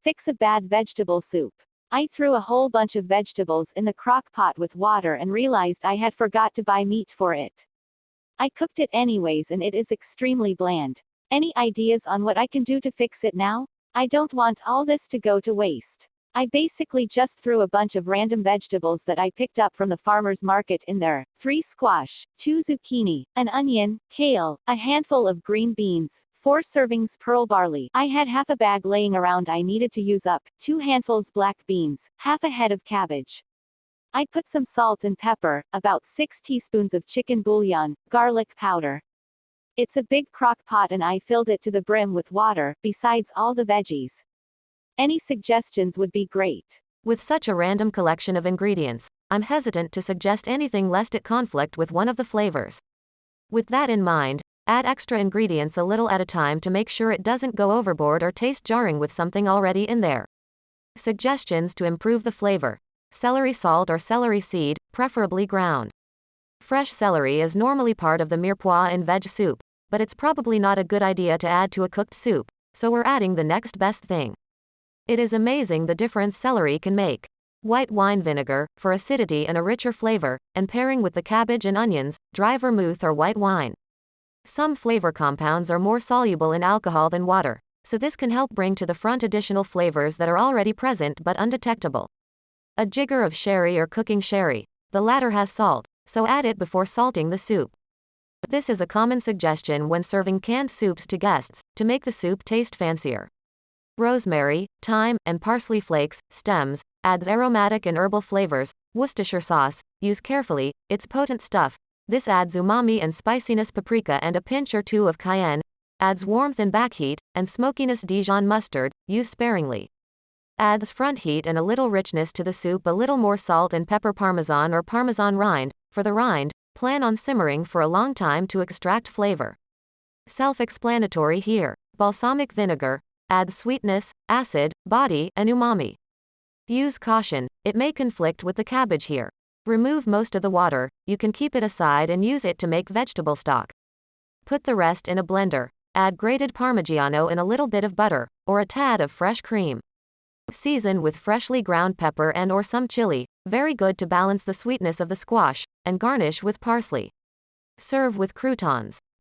Fix a bad vegetable soup. I threw a whole bunch of vegetables in the crock pot with water and realized I had forgot to buy meat for it. I cooked it anyways and it is extremely bland. Any ideas on what I can do to fix it now? I don't want all this to go to waste. I basically just threw a bunch of random vegetables that I picked up from the farmer's market in there: 3 squash, 2 zucchini, an onion, kale, a handful of green beans, 4 servings pearl barley. I had half a bag laying around I needed to use up, 2 handfuls black beans, half a head of cabbage. I put some salt and pepper, about 6 teaspoons of chicken bouillon, garlic powder. It's a big crock pot and I filled it to the brim with water, besides all the veggies. Any suggestions would be great. With such a random collection of ingredients, I'm hesitant to suggest anything lest it conflict with one of the flavors. With that in mind, add extra ingredients a little at a time to make sure it doesn't go overboard or taste jarring with something already in there. Suggestions to improve the flavor: celery salt or celery seed, preferably ground. Fresh celery is normally part of the mirepoix in veg soup, but it's probably not a good idea to add to a cooked soup, so we're adding the next best thing. It is amazing the difference celery can make. White wine vinegar, for acidity and a richer flavor, and pairing with the cabbage and onions, dry vermouth or white wine. Some flavor compounds are more soluble in alcohol than water, so this can help bring to the front additional flavors that are already present but undetectable. A jigger of sherry or cooking sherry. The latter has salt, so add it before salting the soup. This is a common suggestion when serving canned soups to guests, to make the soup taste fancier. Rosemary, thyme, and parsley flakes, stems, adds aromatic and herbal flavors. Worcestershire sauce, use carefully, it's potent stuff. This adds umami and spiciness. Paprika and a pinch or two of cayenne, adds warmth and backheat, and smokiness. Dijon mustard, use sparingly. Adds front heat and a little richness to the soup. A little more salt and pepper. Parmesan or Parmesan rind, for the rind, plan on simmering for a long time to extract flavor. Self-explanatory here. Balsamic vinegar, adds sweetness, acid, body, and umami. Use caution, it may conflict with the cabbage here. Remove most of the water, you can keep it aside and use it to make vegetable stock. Put the rest in a blender. Add grated Parmigiano and a little bit of butter, or a tad of fresh cream. Season with freshly ground pepper and or some chili, very good to balance the sweetness of the squash, and garnish with parsley. Serve with croutons.